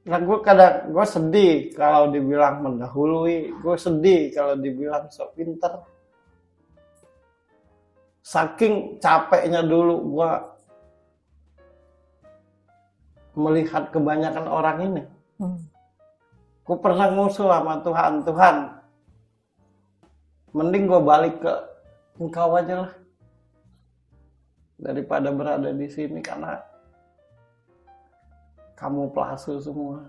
Nah, gue sedih kalau dibilang mendahului, gue sedih kalau dibilang sok pinter. Saking capeknya dulu gue melihat kebanyakan orang ini. Gue pernah ngusul sama Tuhan, Tuhan, mending gue balik ke Engkau aja lah daripada berada di sini karena kamu palsu semua.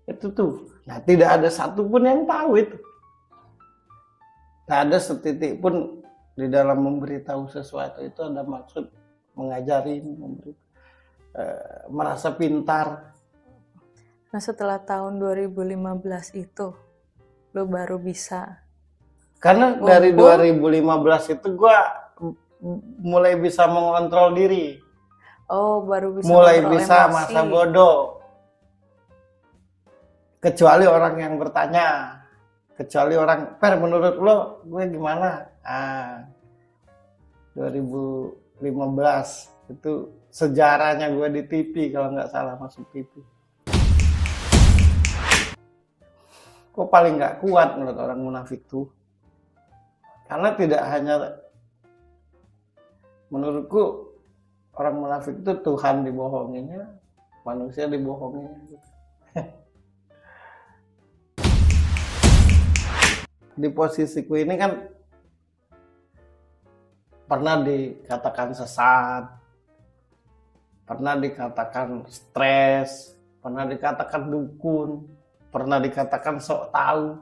Itu tuh, nah tidak ada satupun yang tahu itu. Tak ada setitik pun di dalam memberitahu sesuatu itu ada maksud mengajari, merasa pintar. Nah setelah tahun 2015 itu, lo baru bisa. Karena dari 2015 itu gue mulai bisa mengontrol diri. Oh, baru bisa mulai bisa emosi. masa bodoh. Kecuali orang yang bertanya. Kecuali orang, Per menurut lo gue gimana? 2015 itu sejarahnya gue di TV kalau nggak salah masuk TV. Kok paling nggak kuat menurut orang munafik tuh? Karena tidak hanya menurutku orang munafik itu Tuhan dibohonginya, manusia dibohonginya. Di posisiku ini kan pernah dikatakan sesat, pernah dikatakan stres, pernah dikatakan dukun, pernah dikatakan sok tahu.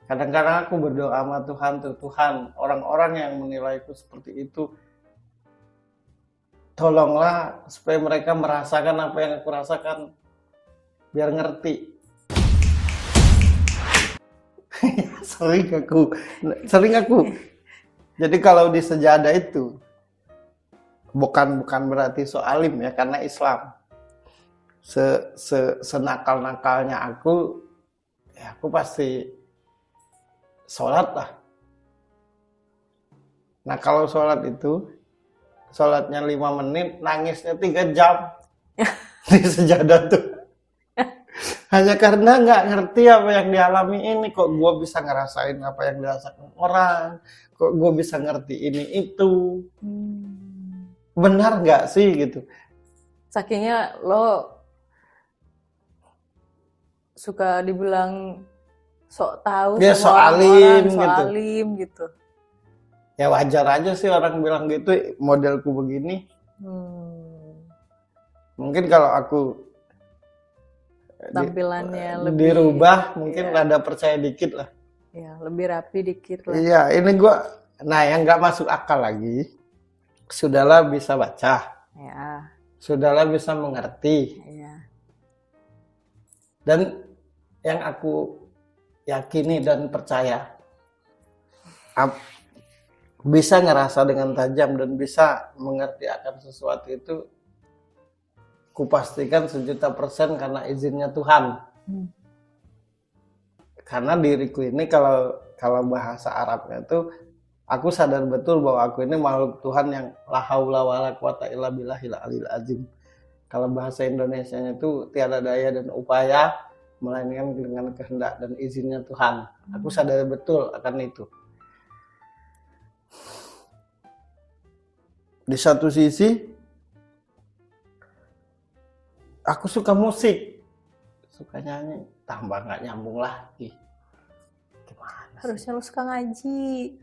Kadang-kadang aku berdoa sama Tuhan tuh, Tuhan, orang-orang yang menilaiku seperti itu, tolonglah supaya mereka merasakan apa yang aku rasakan, biar ngerti. sering aku. Jadi kalau di sejadah itu bukan berarti so alim ya, karena Islam. Senakal-nakalnya aku, ya aku pasti sholat lah. Nah kalau sholat itu, sholatnya 5 menit, nangisnya 3 jam di sejadah tuh. Hanya karena nggak ngerti apa yang dialami ini, kok gue bisa ngerasain apa yang dirasakan orang, kok gue bisa ngerti ini itu. Benar nggak sih gitu? Sakingnya lo suka dibilang sok tahu dia sama orang-orang, sok alim gitu. Ya wajar aja sih orang bilang gitu, modelku begini. Mungkin kalau aku tampilannya lebih dirubah, mungkin rada percaya dikit lah. Ya, lebih rapi dikit lah. Iya, ini gue, nah yang nggak masuk akal lagi, sudahlah bisa baca, ya. Sudahlah bisa mengerti, ya. Dan yang aku yakini dan percaya, bisa ngerasa dengan tajam dan bisa mengerti akan sesuatu itu, kupastikan 1.000.000% karena izinnya Tuhan. Karena diriku ini kalau bahasa Arabnya itu, aku sadar betul bahwa aku ini makhluk Tuhan yang la haula wala quwata illa billahil aliyil azim. Kalau bahasa Indonesianya itu tiada daya dan upaya melainkan dengan kehendak dan izinnya Tuhan. Aku sadar betul akan itu. Di satu sisi aku suka musik, suka nyanyi, tambah nggak nyambung lagi. Gimana? Harusnya lu suka ngaji.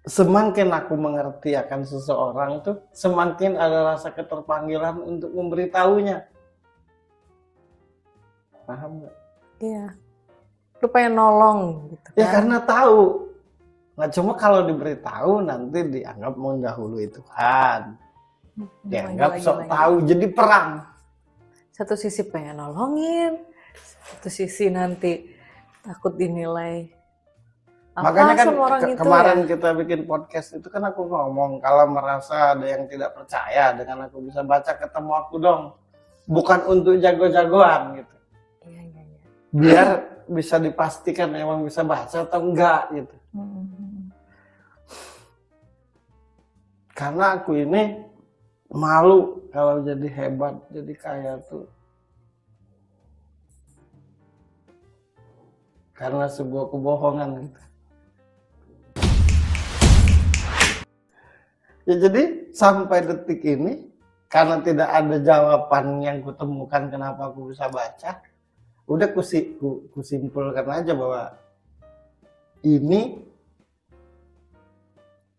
Semakin aku mengerti akan seseorang tuh, semakin ada rasa keterpanggilan untuk memberitahunya. Paham nggak? Iya. Lu pengen nolong gitu kan? Ya karena tahu. Nggak cuma kalau diberitahu nanti dianggap mendahului Tuhan. Dianggap sok tahu, jadi perang. Satu sisi pengen nolongin, satu sisi nanti takut dinilai. Makanya kan kemarin ya? kita bikin podcast itu kan aku ngomong, kalau merasa ada yang tidak percaya dengan aku bisa baca, ketemu aku dong. Bukan untuk jago-jagoan gitu. Iya. Biar bisa dipastikan emang bisa baca atau enggak gitu. Karena aku ini malu kalau jadi hebat, jadi kaya tuh. Karena sebuah kebohongan gitu. Ya jadi sampai detik ini, karena tidak ada jawaban yang kutemukan kenapa aku bisa baca, udah kusimpulkan aja bahwa ini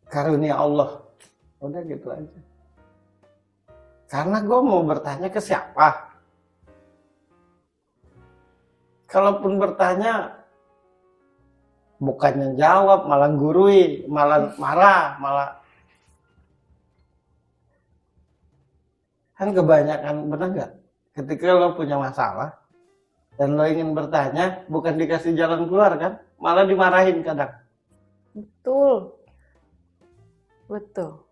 karunia Allah. Udah gitu aja. Karena gue mau bertanya ke siapa? Kalaupun bertanya, bukannya jawab, malah gurui, malah marah, malah. Kan kebanyakan, benar nggak? Ketika lo punya masalah, dan lo ingin bertanya, bukan dikasih jalan keluar kan? Malah dimarahin kadang. Betul. Betul.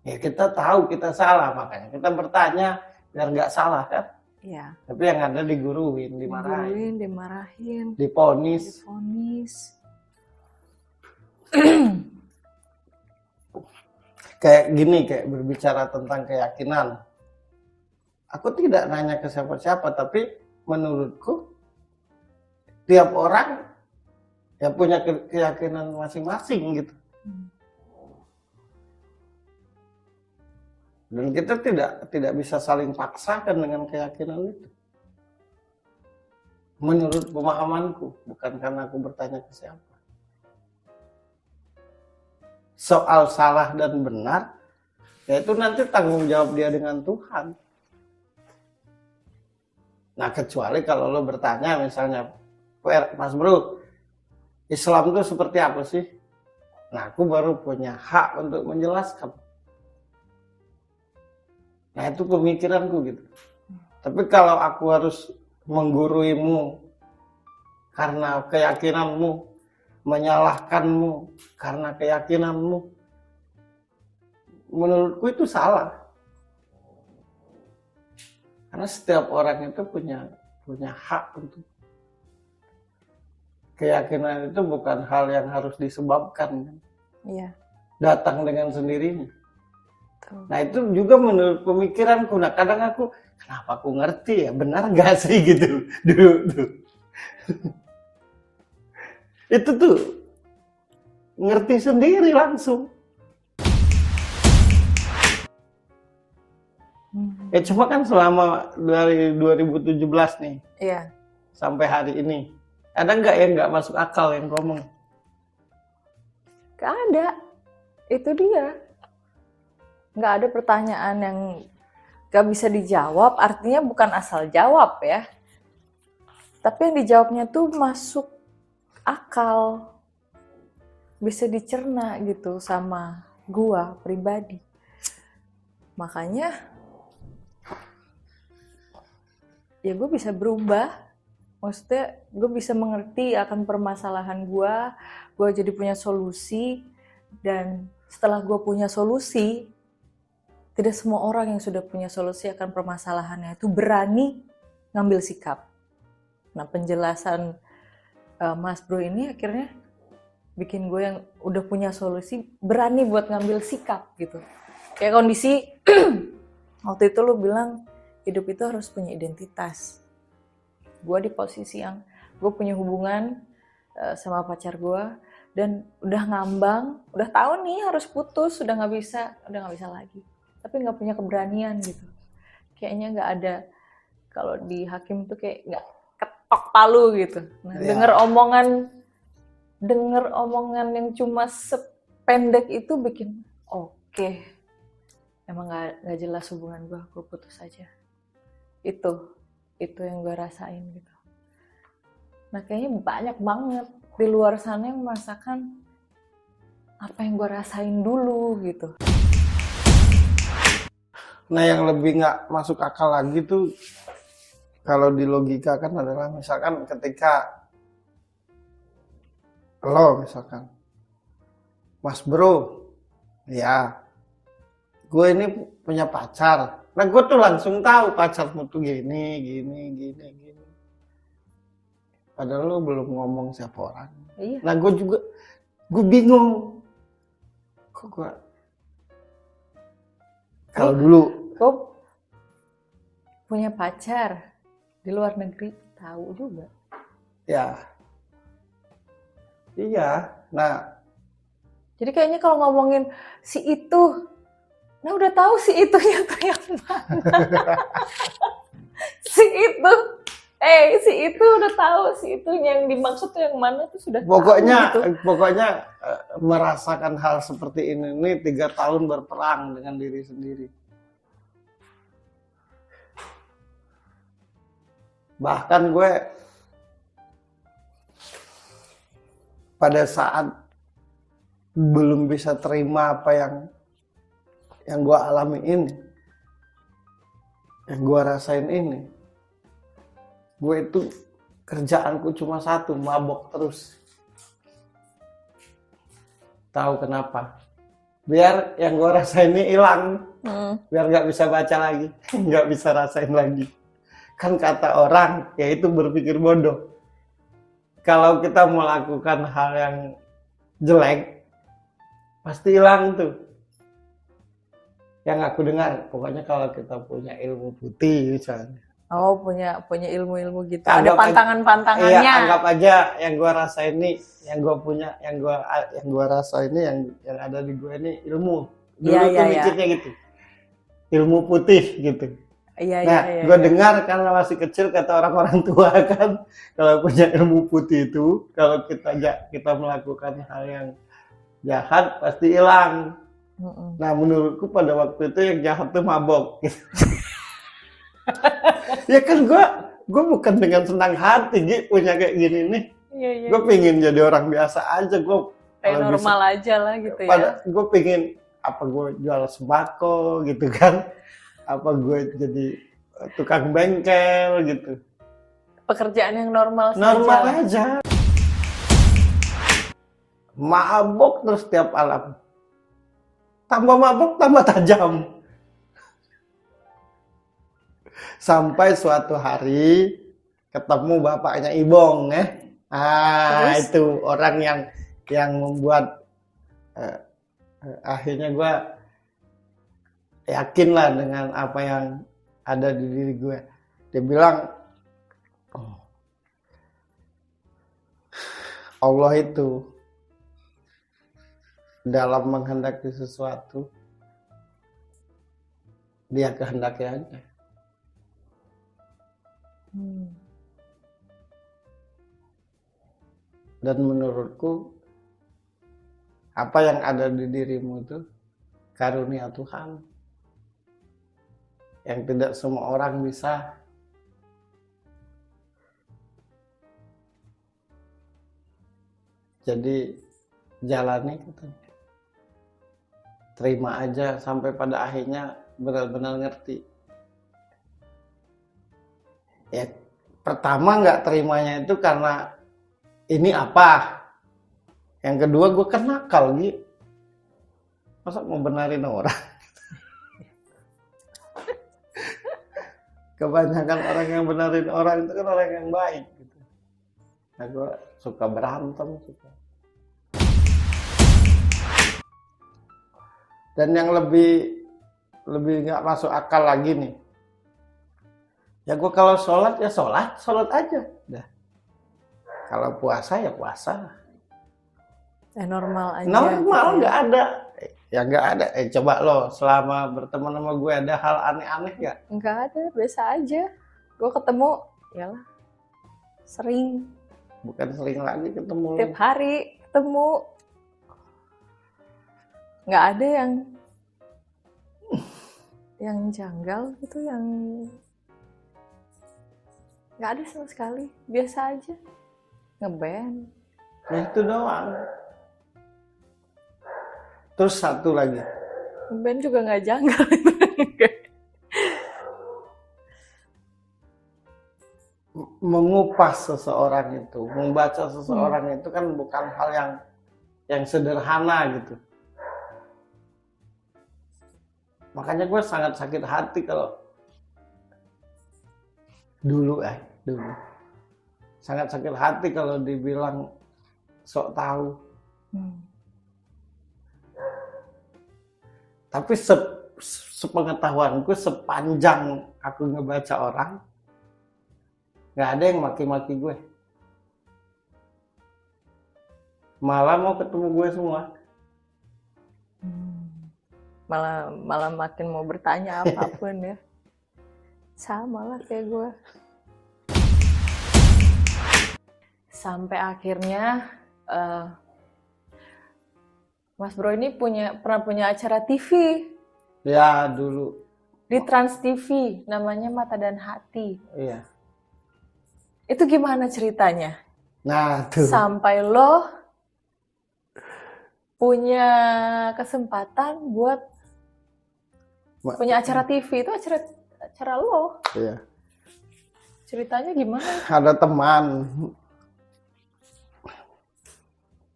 Ya kita tahu kita salah, makanya kita bertanya biar nggak salah kan. Iya. Tapi yang ada diguruin, dimarahin, Dimarahin, diponis. divonis. Kayak gini, kayak berbicara tentang keyakinan. Aku tidak nanya ke siapa-siapa, tapi menurutku tiap orang ya punya keyakinan masing-masing gitu. Dan kita tidak bisa saling paksakan dengan keyakinan itu. Menurut pemahamanku, bukan karena aku bertanya ke siapa. Soal salah dan benar, yaitu nanti tanggung jawab dia dengan Tuhan. Nah, kecuali kalau lo bertanya misalnya, Mas Bro, Islam itu seperti apa sih? Nah, aku baru punya hak untuk menjelaskan. Nah, itu pemikiranku gitu. Tapi kalau aku harus mengguruimu karena keyakinanmu, menyalahkanmu karena keyakinanmu, menurutku itu salah. Karena setiap orang itu punya hak untuk keyakinan. Itu bukan hal yang harus disebabkan. Iya. Datang dengan sendirinya. Betul. Nah itu juga menurut pemikiranku. Nah kadang aku, kenapa aku ngerti ya, benar gak sih gitu dulu tuh. Itu tuh ngerti sendiri langsung. Ya cuma kan selama dari 2017 nih Iya. sampai hari ini, ada nggak yang nggak masuk akal yang ngomong? Gak ada. Itu dia. Nggak ada pertanyaan yang gak bisa dijawab, artinya bukan asal jawab ya. Tapi yang dijawabnya tuh masuk akal. Bisa dicerna gitu sama gua pribadi. Makanya ya gue bisa berubah. Maksudnya gue bisa mengerti akan permasalahan gue jadi punya solusi. Dan setelah gue punya solusi, tidak semua orang yang sudah punya solusi akan permasalahannya itu berani ngambil sikap. Nah penjelasan Mas Bro ini akhirnya bikin gue yang udah punya solusi berani buat ngambil sikap gitu. Kayak kondisi waktu itu lu bilang hidup itu harus punya identitas. Gue di posisi yang gue punya hubungan sama pacar gue dan udah ngambang, udah tahu nih harus putus, udah nggak bisa lagi. Tapi nggak punya keberanian gitu. Kayaknya nggak ada, kalau di hakim tuh kayak nggak ketok palu gitu. Nah, Ya. denger omongan yang cuma sependek itu bikin oke. Emang nggak jelas hubungan gue putus aja. Itu yang gue rasain gitu. Nah kayaknya banyak banget di luar sana yang merasakan apa yang gue rasain dulu gitu. Nah yang lebih nggak masuk akal lagi tuh kalau di logika kan adalah misalkan ketika lo misalkan Mas Bro, ya gue ini punya pacar. Nah gue tuh langsung tahu pacarmu tuh gini. Padahal lo belum ngomong siapa orang. Iya. Nah gue bingung. Kok kok gue kalau dulu Gue punya pacar di luar negeri, tahu juga. ya iya. Nah, Jadi kayaknya kalau ngomongin si itu, nah udah tahu si itunya tuh yang mana. Si itu, si itu udah tahu si itu yang dimaksud tuh yang mana tuh sudah pokoknya tahu gitu. pokoknya merasakan hal seperti ini 3 tahun berperang dengan diri sendiri. Bahkan gue pada saat belum bisa terima apa yang gue alami ini, yang gue rasain ini, gue itu kerjaanku cuma satu, mabok terus. Tahu kenapa? Biar yang gue rasain ini hilang, biar nggak bisa baca lagi, nggak bisa rasain lagi. Kan kata orang, yaitu berpikir bodoh. Kalau kita melakukan hal yang jelek, pasti hilang tuh. Yang aku dengar, pokoknya kalau kita punya ilmu putih misalnya. Oh, punya ilmu-ilmu gitu. Anggap Ada pantangan-pantangannya. Iya, anggap aja yang gua rasa ini, yang gua punya, yang gua rasa ini, yang ada di gua ini ilmu. Dulu Iya, tuh iya, mikirnya gitu. Ilmu putih gitu. Iya, Nah, iya, gue iya. dengar karena masih kecil kata orang-orang tua kan, kalau punya ilmu putih itu, kalau kita melakukan hal yang jahat pasti hilang. Nah, menurutku pada waktu itu yang jahat tuh mabok. Ya kan gue bukan dengan senang hati punya kayak gini nih. Iya, iya. Gue pengen jadi orang biasa aja. Gue Kayak normal aja lah gitu ya. gue pengen apa gue jual sembako gitu kan. Apa gue jadi tukang bengkel gitu. Pekerjaan yang normal Normal saja. aja. Mabok terus tiap malam. Tambah mabok tambah tajam. Sampai suatu hari ketemu bapaknya Ibong Terus? itu orang yang membuat akhirnya gue yakin lah dengan apa yang ada di diri gue. Dia bilang Allah itu dalam menghendaki sesuatu dia kehendaki aja. Dan menurutku apa yang ada di dirimu itu karunia Tuhan yang tidak semua orang bisa. Jadi jalani gitu. Terima aja sampai pada akhirnya benar-benar ngerti. Ya, pertama nggak terimanya itu karena ini apa. Yang kedua gue kan nakal gitu. Masa mau benarin orang? Kebanyakan orang yang benarin orang itu kan orang yang baik gitu. Nah gue suka berantem suka. Dan yang lebih nggak masuk akal lagi nih. Ya gue kalau sholat ya sholat aja. Dah. Kalau puasa ya puasa. Normal aja. Normal gitu nggak ada. Ya nggak ada. Coba lo selama berteman sama gue ada hal aneh-aneh nggak? Nggak ada, biasa aja. Gue ketemu, yalah, sering. Bukan sering lagi ketemu. Tiap hari ketemu. Nggak ada yang janggal gitu, yang nggak ada sama sekali. Biasa aja. Ngeband. Nah itu doang. Terus satu lagi. Ngeband juga nggak janggal. Mengupas seseorang itu, membaca seseorang itu kan bukan hal yang sederhana gitu. Makanya gue sangat sakit hati kalau dulu sangat sakit hati kalau dibilang sok tahu. Tapi sepengetahuanku sepanjang aku ngebaca orang, nggak ada yang maki-maki gue. Malah mau ketemu gue semua. Malah makin mau bertanya apapun ya. Sama lah kayak gue. Sampai akhirnya Mas Bro ini pernah punya acara TV Ya dulu. di Trans TV, namanya Mata dan Hati. Iya. Itu gimana ceritanya? Nah tuh. Sampai lo punya kesempatan buat punya acara TV, itu acara lo. Iya. Ceritanya gimana? Ada teman.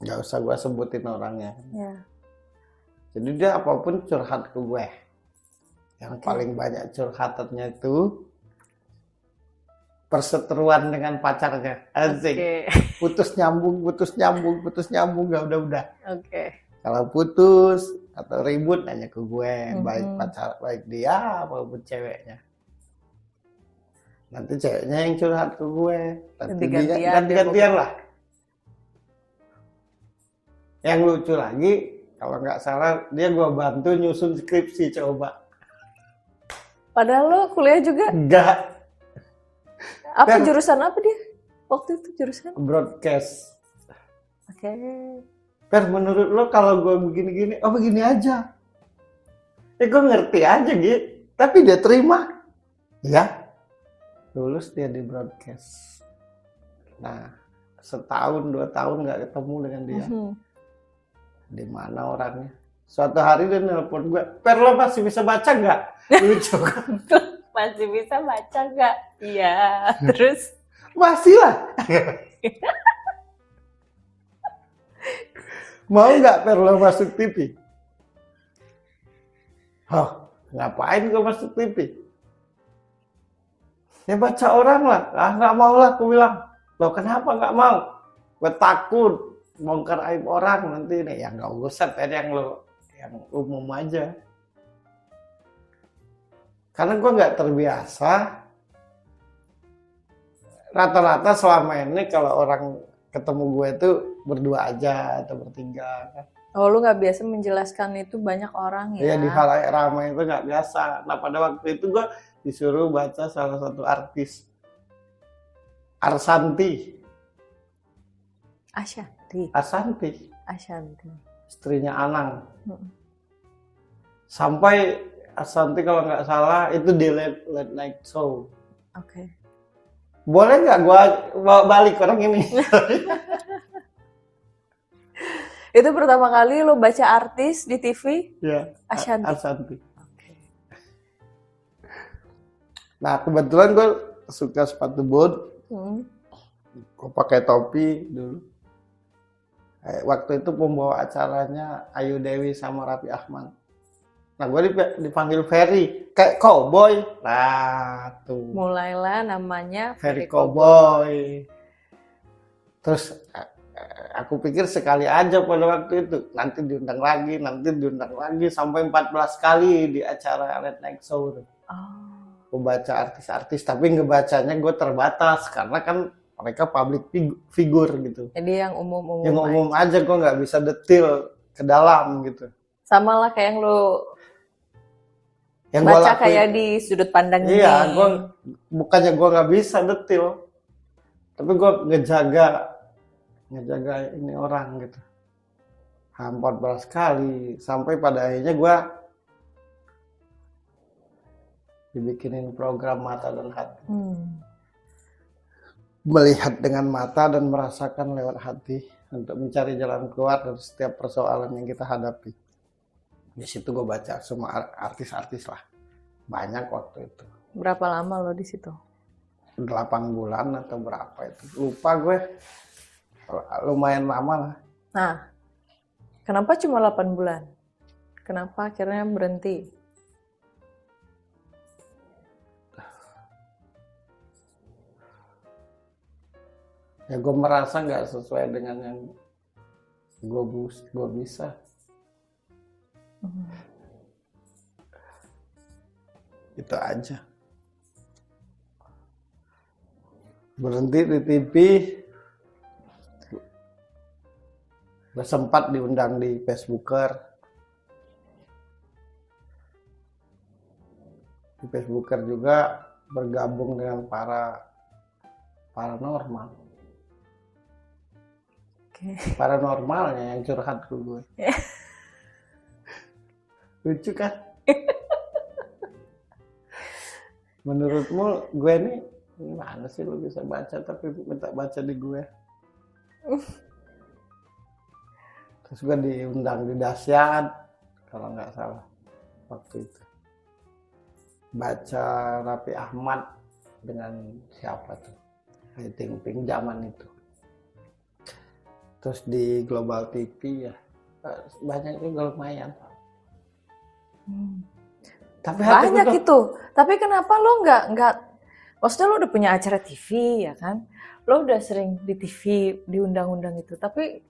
Nggak usah gue sebutin orangnya. Ya. Jadi dia apapun curhat ke gue. Yang paling banyak curhatannya itu perseteruan dengan pacarnya. Asik. Putus nyambung, nggak udah. Oke. Kalau putus atau ribut nanya ke gue, baik pacar, baik dia maupun ceweknya. Nanti ceweknya yang curhat ke gue. Ganti-gantian lah. Yang lucu lagi, kalau nggak salah dia gue bantu nyusun skripsi coba. Padahal lo kuliah juga? Enggak. Apa jurusan apa dia? Waktu itu jurusan? Broadcast. Oke. Per, menurut lo kalau gue begini-gini, oh begini aja. Gue ngerti aja gitu. Tapi dia terima. Ya. Lulus dia di broadcast. Nah, 1-2 tahun nggak ketemu dengan dia. Di mana orangnya? Suatu hari dia nelpon gue, Per lo masih bisa baca nggak? Lucu kan? Masih bisa baca nggak? Iya. Terus? Masih lah. Mau nggak Per lo masuk TV? Oh, ngapain gue masuk TV? Ya baca orang lah. Ah, nggak mau lah, aku bilang. Loh kenapa nggak mau? Gue takut bongkar aib orang nanti nih. Ya nggak usah, Per, yang umum aja. Karena gue nggak terbiasa. Rata-rata selama ini kalau orang ketemu gue itu berdua aja atau bertiga. Oh, lu nggak biasa menjelaskan itu banyak orang ya? Iya, di halayak ramai itu nggak biasa. Nah pada waktu itu gue disuruh baca salah satu artis, Ashanty. Ashanty. Istrinya Anang. Sampai Ashanty kalau nggak salah itu di late night show. Oke. Boleh nggak gua bawa balik orang ini? Itu pertama kali lo baca artis di TV? Ya. Ashanty. Okay. Nah kebetulan gue suka sepatu boot. Gue pakai topi dulu. Waktu itu pembawa acaranya Ayu Dewi sama Raffi Ahmad. Nah gue dipanggil Ferry, kayak cowboy. Nah tuh. Mulailah namanya Ferry Cowboy. Terus aku pikir sekali aja pada waktu itu. Nanti diundang lagi. Sampai 14 kali di acara Late Night Show. Gue baca artis-artis, tapi ngebacanya gue terbatas. Karena kan mereka public figure gitu. Jadi yang umum-umum. Yang umum aja gue nggak bisa detail ke dalam gitu. Sama lah kayak yang lo yang baca kayak di sudut pandang ini. Iya, bukannya gue nggak bisa detail, tapi gue ngejaga ini orang gitu. 14 kali sampai pada akhirnya gue dibikinin program Mata dan Hati. Melihat dengan mata dan merasakan lewat hati untuk mencari jalan keluar dari setiap persoalan yang kita hadapi. Di situ gue baca semua artis-artis lah, banyak waktu itu. Berapa lama lo di situ? 8 bulan atau berapa itu, lupa gue. Lumayan lama lah. Nah, kenapa cuma 8 bulan? Kenapa akhirnya berhenti? Ya gue merasa nggak sesuai dengan yang gue bisa. Itu aja. Berhenti di TV, gue sempat diundang di Facebooker. Di Facebooker juga bergabung dengan para paranormal. Oke. Paranormalnya yang curhat ke gue. Lucu kan? Menurutmu gue ini gimana sih lu bisa baca tapi minta baca di gue? Terus gue diundang di Dahsyat kalau nggak salah waktu itu. Baca Raffi Ahmad dengan siapa tuh? Ayu Ting Ting zaman itu. Terus di Global TV ya banyak juga lumayan. Tapi Banyak hatiku tuh, itu. Tapi kenapa lo nggak maksudnya lo udah punya acara TV ya kan? Lo udah sering di TV diundang-undang itu. Tapi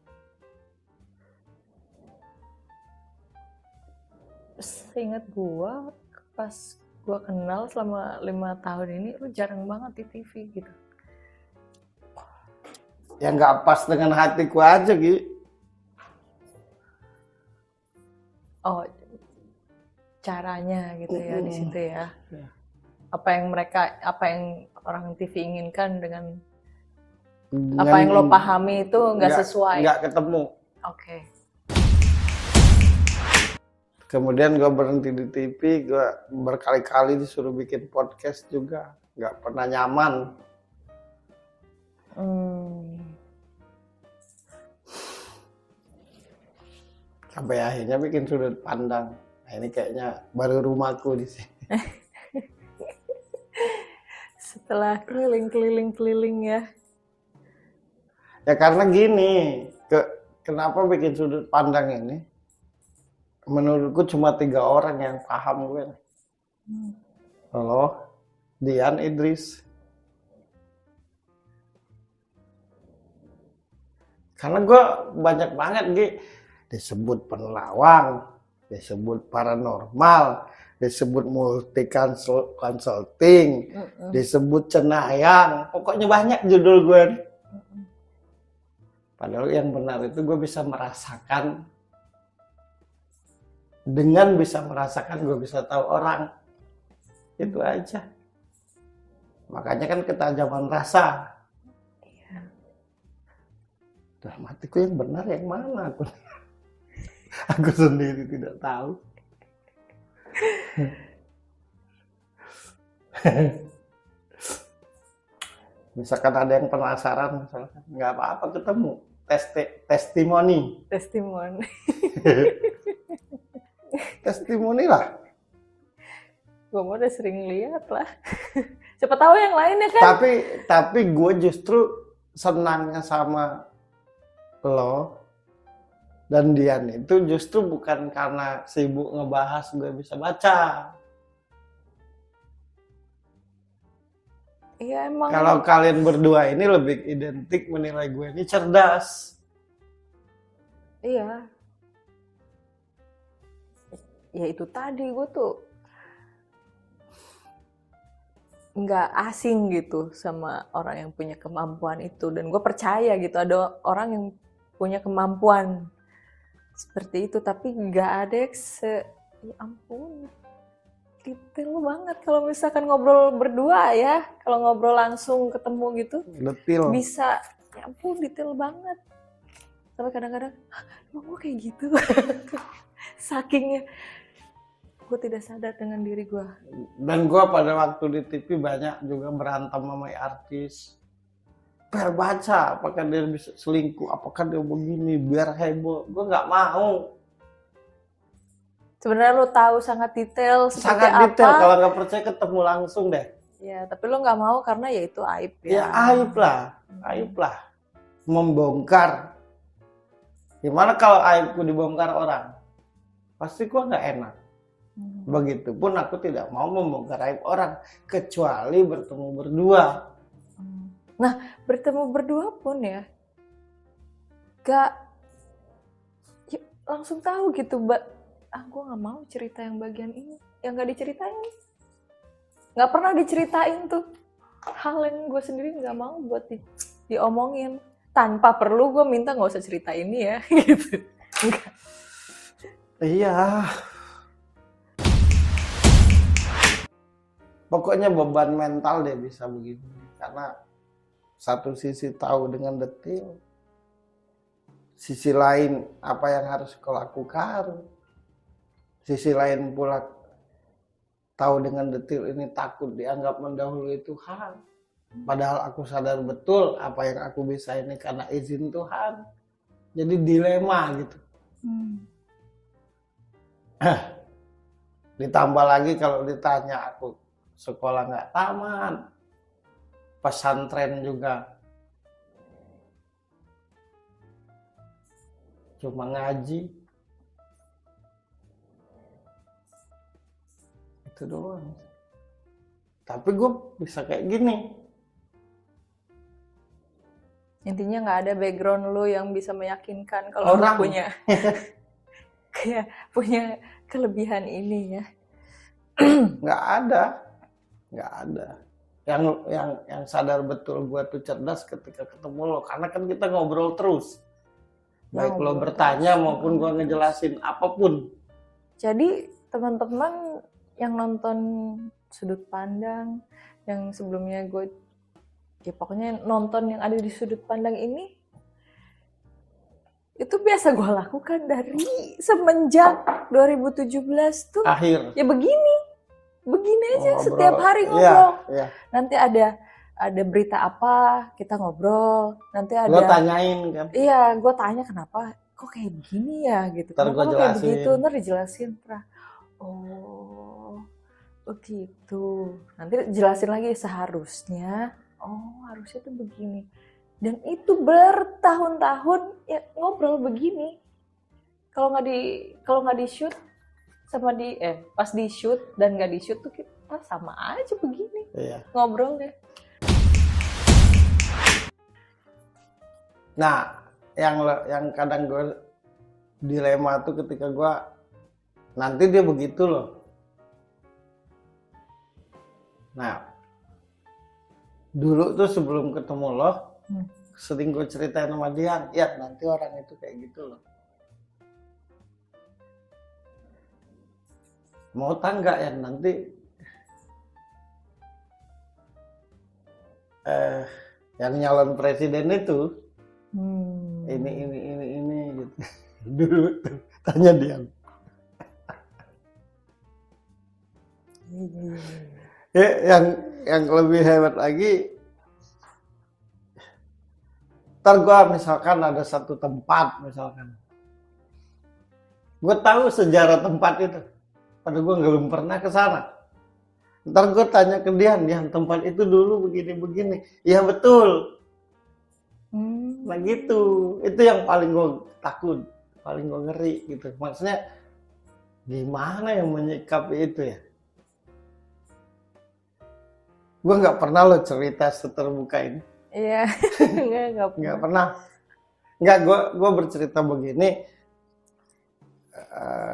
seingat gua pas gua kenal selama 5 tahun ini lo jarang banget di TV gitu. ya nggak pas dengan hatiku aja Gi. Oh, caranya gitu ya di situ ya. Ya. Apa yang orang TV inginkan dengan apa yang lo pahami itu nggak sesuai. Nggak ketemu. Oke. Kemudian gue berhenti di TV, gue berkali-kali disuruh bikin podcast juga, nggak pernah nyaman. Sampai akhirnya bikin sudut pandang. Nah, ini kayaknya baru rumahku di sini. Setelah keliling ya. Ya karena gini, kenapa bikin sudut pandang ini? Menurutku cuma 3 orang yang paham gue. Lo, Dian, Idris. Karena gue banyak banget disebut penelawang, disebut paranormal, disebut multi consulting, disebut cenayang, pokoknya banyak judul gue. Padahal yang benar itu gue bisa merasakan. Dengan bisa merasakan gue bisa tahu orang. Itu aja. Makanya kan ketajaman rasa. Dalam hatiku yang benar yang mana aku? Aku sendiri tidak tahu. Misalkan ada yang penasaran, misalkan nggak apa-apa ketemu. Testimoni. Testimoni lah. Gue mau udah sering lihat lah. Siapa tahu yang lainnya kan. Tapi gue justru senangnya sama lo dan Dian itu justru bukan karena sibuk ngebahas gue bisa baca. Iya emang. Kalau kalian berdua ini lebih identik menilai gue ini cerdas. Iya. Ya itu tadi gue tuh nggak asing gitu sama orang yang punya kemampuan itu. Dan gue percaya gitu ada orang yang punya kemampuan seperti itu. Tapi nggak ada yang ya ampun, detail banget kalau misalkan ngobrol berdua ya. Kalau ngobrol langsung ketemu gitu. Detail. Bisa, ya ampun detail banget. Sampai kadang-kadang, emang gue kayak gitu? Sakingnya. Gue tidak sadar dengan diri gue. Dan gue pada waktu di TV banyak juga berantem sama artis. Biar baca, apakah dia bisa selingkuh, apakah dia begini, biar heboh. Gue nggak mau. Sebenarnya lo tahu sangat detail seperti Sangat apa. detail, kalau nggak percaya ketemu langsung deh. Ya, tapi lo nggak mau karena ya itu aib ya. Ya aib lah. Membongkar. Gimana kalau aibku dibongkar orang? Pasti gue nggak enak. Begitupun aku tidak mau membongkar aib orang kecuali bertemu berdua. Nah, bertemu berdua pun ya gak ya, langsung tahu gitu, gue nggak mau cerita yang bagian ini, yang nggak diceritain. nggak pernah diceritain tuh hal yang gue sendiri nggak mau buat diomongin, tanpa perlu gue minta nggak usah cerita ini ya gitu. Enggak. Iya. Pokoknya beban mental deh bisa begini. Karena satu sisi tahu dengan detail, sisi lain apa yang harus kau lakukan, sisi lain pula tahu dengan detail ini takut dianggap mendahului Tuhan. Padahal aku sadar betul apa yang aku bisa ini karena izin Tuhan. Jadi dilema gitu. Ditambah lagi kalau ditanya aku sekolah nggak tamat, pesantren juga cuma ngaji, itu doang. Tapi gue bisa kayak gini. Intinya nggak ada background lo yang bisa meyakinkan kalau lo punya kayak punya kelebihan ini ya. Nggak ada. Yang sadar betul gue tuh cerdas ketika ketemu lo, karena kan kita ngobrol terus. Baik lo bertanya maupun gue ngejelasin apapun. Jadi teman-teman yang nonton Sudut Pandang, yang sebelumnya gue ya pokoknya nonton yang ada di Sudut Pandang ini, itu biasa gue lakukan dari semenjak 2017 tuh. Akhir. Ya begini aja setiap hari ngobrol. Iya. Nanti ada berita apa kita ngobrol. Nanti ada. Lo tanyain kan? Iya, gue tanya kenapa kok kayak begini ya gitu. Ntar gue kayak jelasin. begitu, ntar dijelasin. Oh gitu. Nanti jelasin lagi seharusnya. Oh harusnya tuh begini. Dan itu bertahun-tahun ya ngobrol begini. Kalau nggak di shoot sama pas di shoot dan nggak di shoot tuh kita sama aja begini. Iya. Ngobrolnya. Nah, yang kadang gue dilema tuh ketika gue nanti dia begitu loh. Nah, dulu tuh sebelum ketemu lo, sering gue ceritain sama dia, ya nanti orang itu kayak gitu loh. Mau tangga ya nanti yang nyalon presiden itu ini gitu. Dulu tuh tanya dia. Ya, yang lebih hebat lagi, ntar gue misalkan ada satu tempat misalkan, gue tahu sejarah tempat itu, padahal gue belum pernah ke sana. Ntar gue tanya ke dia tempat itu dulu begini-begini, ya betul. Nah gitu, itu yang paling gue takut, paling gue ngeri gitu. Maksudnya gimana yang menyikapi itu ya? Gue nggak pernah lo cerita seterbuka ini. Iya, nggak pernah. Nggak, gue bercerita begini.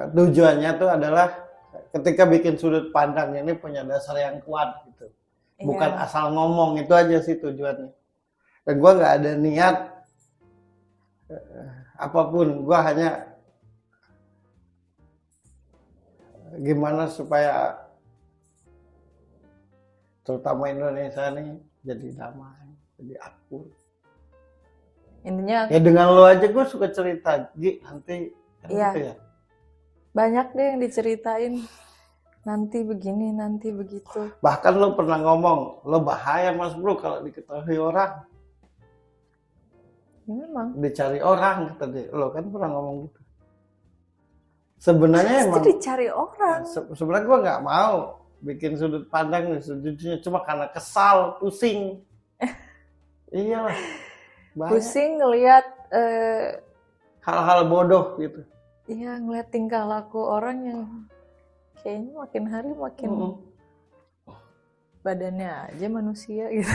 Tujuannya tuh adalah ketika bikin sudut pandang ini punya dasar yang kuat gitu. Bukan asal ngomong, itu aja sih tujuannya. Dan gue nggak ada niat apapun. Gue hanya gimana supaya terutama Indonesia nih jadi damai, jadi akur. Intinya ya dengan lo aja gue suka cerita, Gi, nanti iya. Gitu ya. Banyak deh yang diceritain, nanti begini, nanti begitu. Bahkan lo pernah ngomong, lo bahaya Mas Bro kalau diketahui orang. Ya, memang. Dicari orang, kata dia. Lo kan pernah ngomong gitu. Sebenarnya emang dicari orang. Sebenarnya gue nggak mau bikin sudut pandang nih, sejujurnya cuma karena kesal, pusing. Iyalah. Banyak. Pusing ngelihat hal-hal bodoh gitu. Iya, ngeliat tingkah laku orang yang kayaknya makin hari makin badannya aja manusia gitu.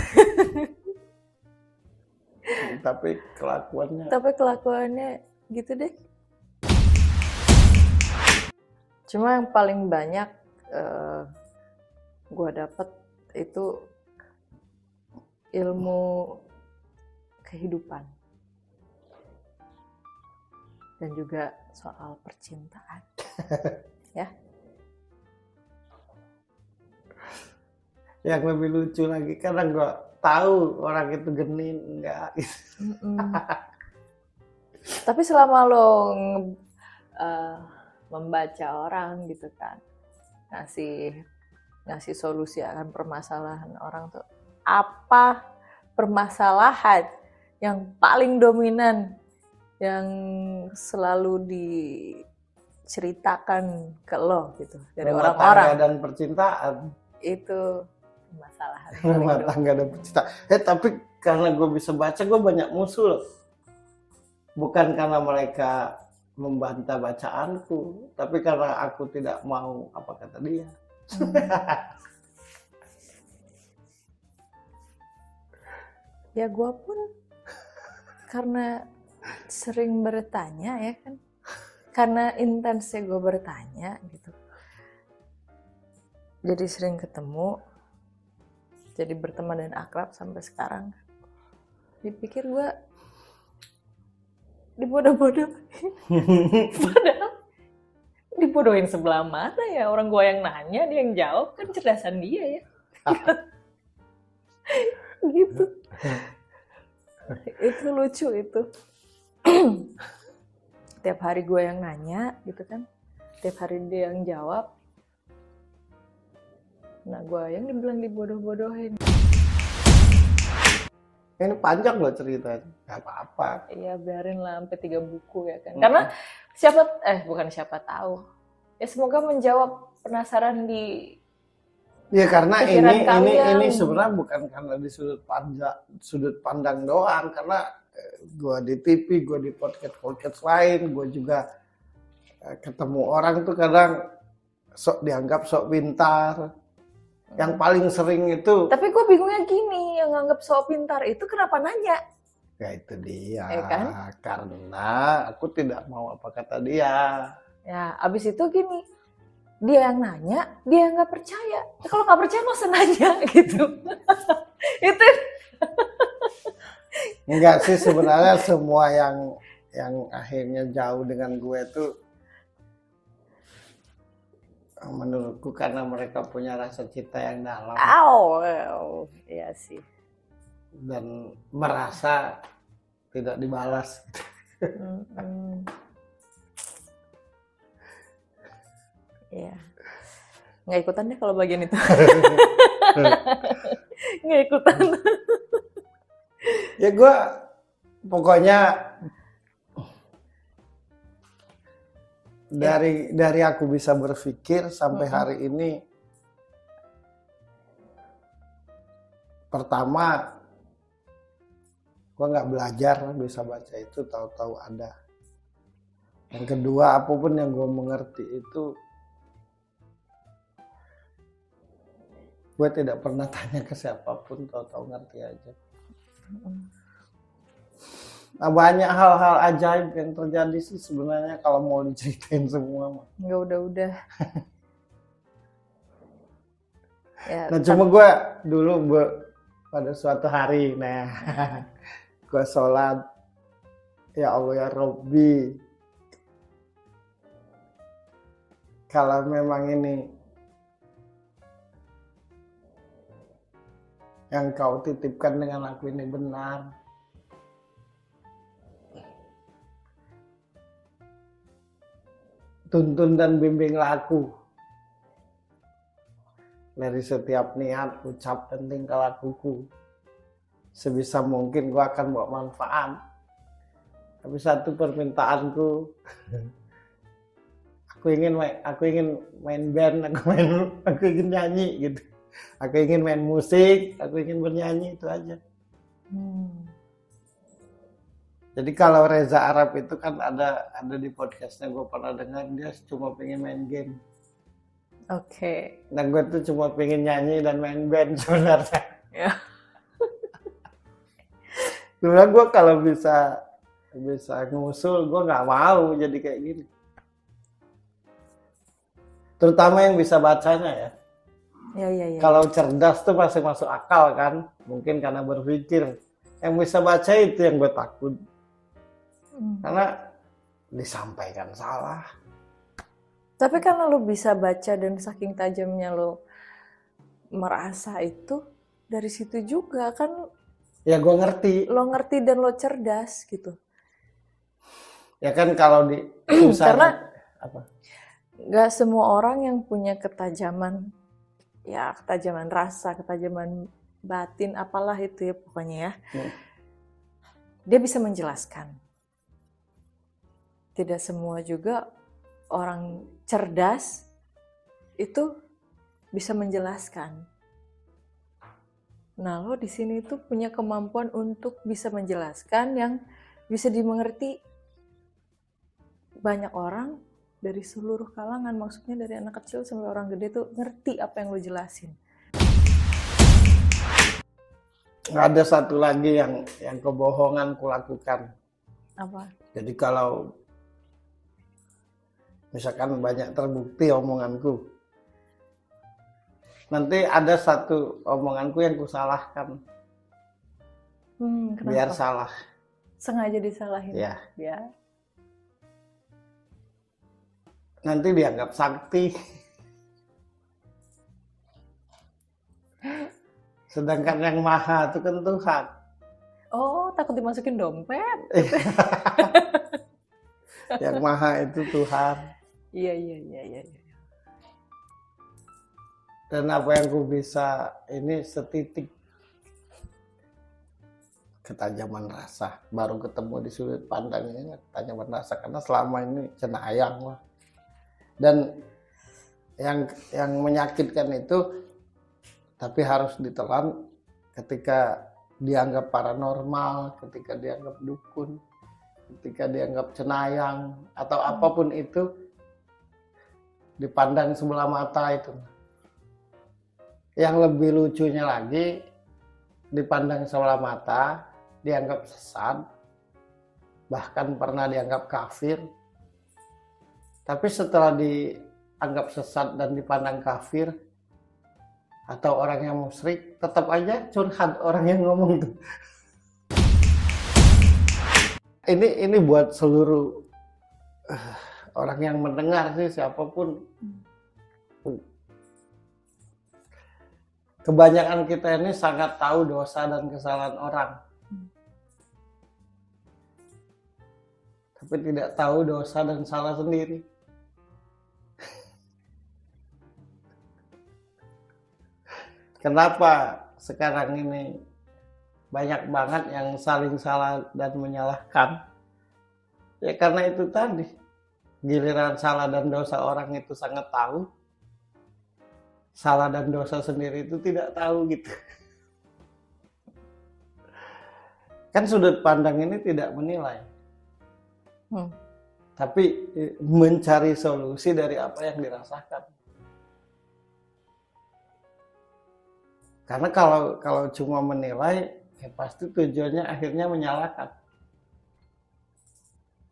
Tapi kelakuannya gitu deh. Cuma yang paling banyak gue dapet itu ilmu kehidupan dan juga soal percintaan. Ya. Yang lebih lucu lagi karena gue tahu orang itu genit enggak. Tapi selama lo membaca orang gitu kan, ngasih solusi akan permasalahan orang tuh, apa permasalahan yang paling dominan yang selalu diceritakan ke lo gitu dari Rumah orang-orang? tangga dan percintaan. Itu permasalahan Rumah tangga dan percintaan. Tapi karena gue bisa baca, gue banyak musuh loh. Bukan karena mereka membantah bacaanku, tapi karena aku tidak mau apa kata dia. Ya gue pun karena sering bertanya ya kan, karena intensnya gue bertanya gitu, jadi sering ketemu, jadi berteman dan akrab sampai sekarang. Dipikir gue dibodoh-bodohin. Padahal dibodohin sebelah mana ya, orang gue yang nanya dia yang jawab, kan cerdasan dia ya. Gitu. Itu lucu itu. Tiap hari gue yang nanya gitu kan, tiap hari dia yang jawab, nah gue yang dibilang dibodoh-bodohin. Ini panjang loh ceritanya, nggak apa-apa. Iya, biarin lah sampai 3 buku ya kan. Karena siapa tahu. Ya semoga menjawab penasaran di Ya karena pikiran kalian. ini sebenarnya bukan karena di sudut pandang doang, karena gue di TV, gue di podcast lain, gue juga ketemu orang tuh kadang dianggap sok pintar. Yang paling sering itu. Tapi gue bingungnya gini, yang nganggap sok pintar itu kenapa nanya? Ya itu dia, Ya kan? Karena aku tidak mau apa kata dia. Ya abis itu gini, dia yang nanya, dia yang nggak percaya. Ya, kalau nggak percaya nggak usah nanya gitu. Itu. Enggak sih, sebenarnya semua yang akhirnya jauh dengan gue tuh menurutku karena mereka punya rasa cinta yang dalam. Iya sih. Dan merasa tidak dibalas. Iya. Nggak ikutan deh kalau bagian itu. Nggak ikutan. Ya gue pokoknya dari aku bisa berpikir sampai hari ini, pertama gue nggak belajar bisa baca itu, tahu-tahu ada. Yang kedua, apapun yang gue mengerti itu gue tidak pernah tanya ke siapapun, tahu-tahu ngerti aja. Nah, banyak hal-hal ajaib yang terjadi sih sebenarnya kalau mau diceritain semua. Ya udah. Ya, Nah cuma gue dulu pada suatu hari, gue sholat, ya Allah ya Robbi, kalau memang ini yang kau titipkan dengan aku ini benar, tuntun dan bimbinglah aku dari setiap niat, ucap, dan tingkah lakuku. Sebisa mungkin gue akan bawa manfaat. Tapi satu permintaanku, aku ingin main band, aku ingin nyanyi gitu. Aku ingin main musik, aku ingin bernyanyi, itu aja. Jadi kalau Reza Arab itu kan ada di podcastnya, gue pernah dengar dia cuma pengen main game. Oke. Nah gue tuh cuma pengen nyanyi dan main band sebenarnya. Ya. Sebenarnya gue kalau bisa ngusul, gue nggak mau jadi kayak gini. Terutama yang bisa bacanya ya. Ya. Kalau cerdas tuh pasti masuk akal kan, mungkin karena berpikir. Yang bisa baca itu yang gue takut, karena disampaikan salah. Tapi karena lo bisa baca dan saking tajamnya lo merasa itu, dari situ juga kan Ya gue ngerti. lo ngerti dan lo cerdas gitu. Ya kan kalau di Karena apa? nggak semua orang yang punya ketajaman, ya ketajaman rasa, ketajaman batin, apalah itu ya pokoknya ya. Dia bisa menjelaskan. Tidak semua juga orang cerdas itu bisa menjelaskan. Nah, lo di sini tuh punya kemampuan untuk bisa menjelaskan yang bisa dimengerti banyak orang dari seluruh kalangan. Maksudnya dari anak kecil sampai orang gede tuh ngerti apa yang lo jelasin. Ada satu lagi yang kebohongan kulakukan. Apa? Jadi kalau misalkan banyak terbukti omonganku, nanti ada satu omonganku yang kusalahkan. Kenapa? Biar salah. Sengaja disalahin? Ya. Nanti dianggap sakti. Sedangkan yang maha itu kan Tuhan. Oh, takut dimasukin dompet? Yang maha itu Tuhan. Iya. Dan apa yang ku bisa ini setitik ketajaman rasa. Baru ketemu di sudut pandang ini ketajaman rasa. Karena selama ini cenayang lah. Dan yang menyakitkan itu, tapi harus ditelan ketika dianggap paranormal, ketika dianggap dukun, ketika dianggap cenayang, atau apapun itu, dipandang sebelah mata itu. Yang lebih lucunya lagi, dipandang sebelah mata, dianggap sesat, bahkan pernah dianggap kafir. Tapi setelah dianggap sesat dan dipandang kafir, atau orang yang musyrik, tetap aja curhat orang yang ngomong tuh. Ini buat seluruh orang yang mendengar sih, siapapun. Kebanyakan kita ini sangat tahu dosa dan kesalahan orang. Tapi tidak tahu dosa dan salah sendiri. Kenapa sekarang ini banyak banget yang saling salah dan menyalahkan? Ya karena itu tadi, giliran salah dan dosa orang itu sangat tahu, salah dan dosa sendiri itu tidak tahu gitu. Kan sudut pandang ini tidak menilai, tapi mencari solusi dari apa yang dirasakan. Karena kalau cuma menilai, ya pasti tujuannya akhirnya menyalahkan.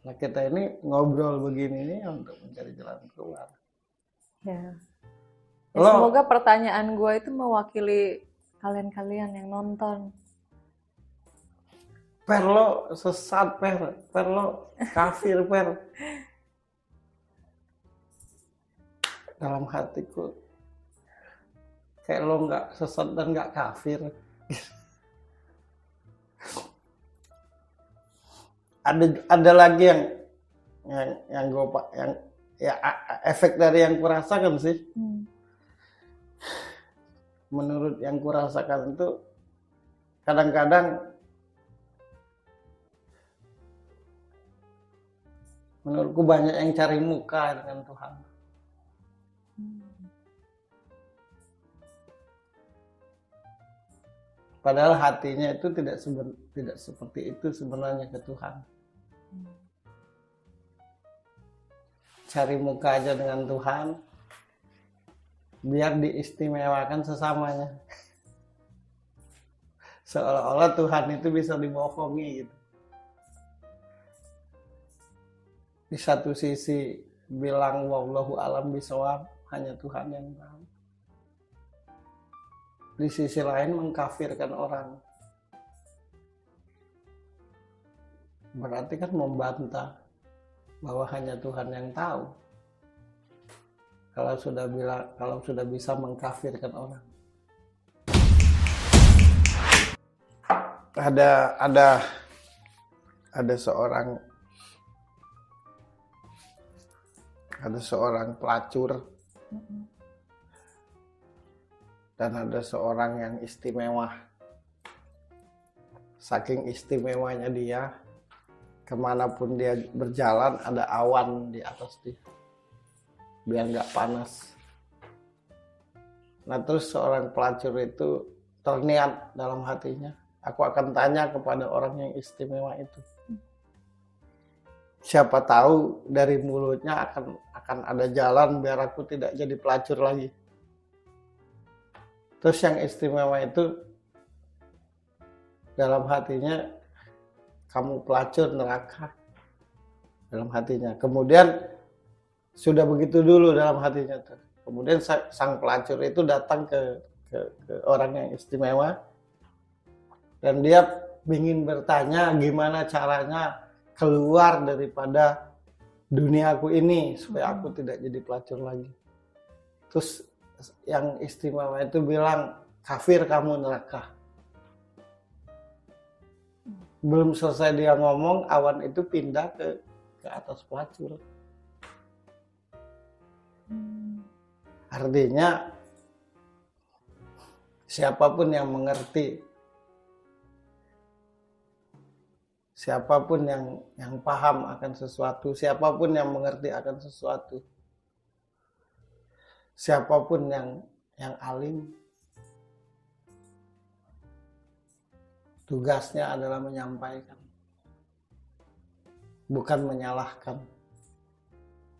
Nah kita ini ngobrol begini nih untuk mencari jalan keluar. Ya, semoga pertanyaan gue itu mewakili kalian-kalian yang nonton. Per lo sesat, per lo kafir, per. Dalam hatiku, kayak lo nggak sesat dan nggak kafir. Ada lagi yang gue efek dari yang kurasakan sih. Menurut yang kurasakan itu kadang-kadang menurutku banyak yang cari muka dengan Tuhan. Padahal hatinya itu tidak seperti itu sebenarnya ke Tuhan. Cari muka aja dengan Tuhan, biar diistimewakan sesamanya. Seolah-olah Tuhan itu bisa dibohongi gitu. Di satu sisi bilang wallahu alam bishawab, hanya Tuhan yang tahu. di sisi lain mengkafirkan orang. Berarti kan membantah bahwa hanya Tuhan yang tahu. Kalau sudah bisa mengkafirkan orang. Ada seorang pelacur dan ada seorang yang istimewa. Saking istimewanya dia, kemanapun dia berjalan ada awan di atas dia, biar nggak panas. Nah terus seorang pelacur itu terniat dalam hatinya, aku akan tanya kepada orang yang istimewa itu. Siapa tahu dari mulutnya akan ada jalan biar aku tidak jadi pelacur lagi. Terus yang istimewa itu dalam hatinya, kamu pelacur neraka. Dalam hatinya. Kemudian sudah begitu dulu dalam hatinya. Kemudian sang pelacur itu datang ke orang yang istimewa. Dan dia ingin bertanya gimana caranya keluar daripada duniaku ini supaya aku tidak jadi pelacur lagi. Terus yang istimewa itu bilang, kafir kamu neraka. Belum selesai dia ngomong, awan itu pindah ke atas pelacur. Artinya siapapun yang mengerti, siapapun yang paham akan sesuatu, siapapun yang mengerti akan sesuatu, siapapun yang alim, tugasnya adalah menyampaikan, bukan menyalahkan,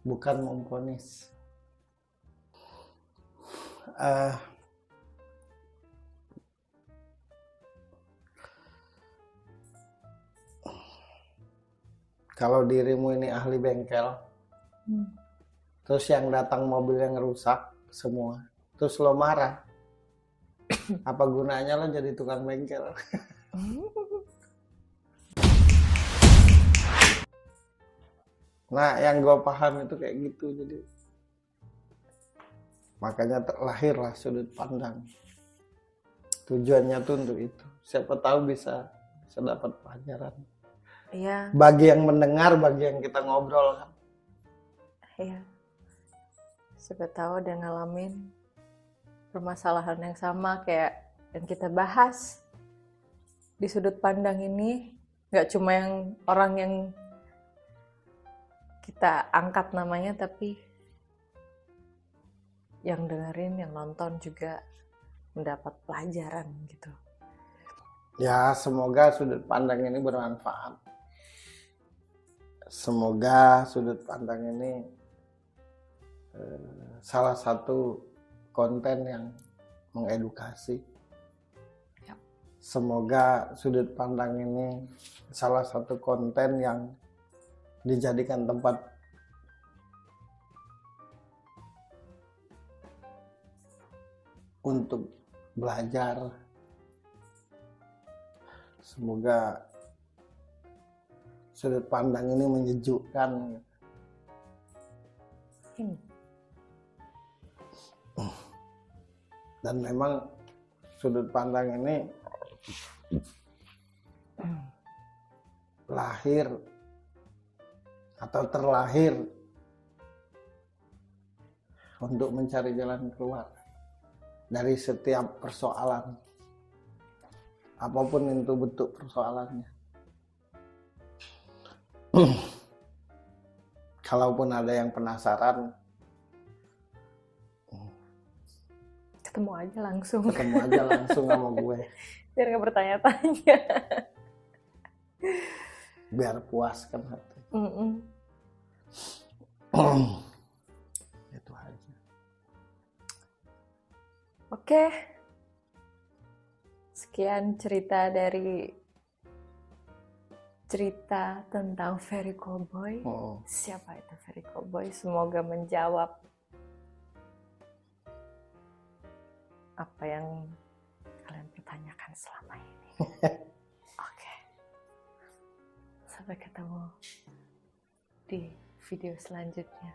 bukan memvonis. Kalau dirimu ini ahli bengkel, terus yang datang mobil yang rusak semua, terus lo marah, apa gunanya lo jadi tukang bengkel? Nah, yang gue paham itu kayak gitu, jadi makanya lahirlah sudut pandang. Tujuannya tuh untuk itu. Siapa tahu bisa dapat pelajaran. Iya. Bagi yang mendengar, bagi yang kita ngobrol kan. Iya. Siapa tahu ada ngalamin permasalahan yang sama kayak yang kita bahas di sudut pandang ini. Nggak cuma yang orang yang kita angkat namanya, tapi yang dengerin, yang nonton juga mendapat pelajaran gitu. Ya, semoga sudut pandang ini bermanfaat. Semoga sudut pandang ini salah satu konten yang mengedukasi. Yap. Semoga sudut pandang ini salah satu konten yang dijadikan tempat untuk belajar. Semoga sudut pandang ini menyejukkan. Dan memang sudut pandang ini lahir atau terlahir untuk mencari jalan keluar dari setiap persoalan, apapun itu bentuk persoalannya. Kalaupun ada yang penasaran, ketemu aja langsung sama gue, biar nggak bertanya-tanya, biar puaskan hati. Itu aja. Oke, sekian cerita tentang Ferry Cowboy. Siapa itu Ferry Cowboy? Semoga menjawab apa yang selama ini. Oke. Sampai ketemu di video selanjutnya.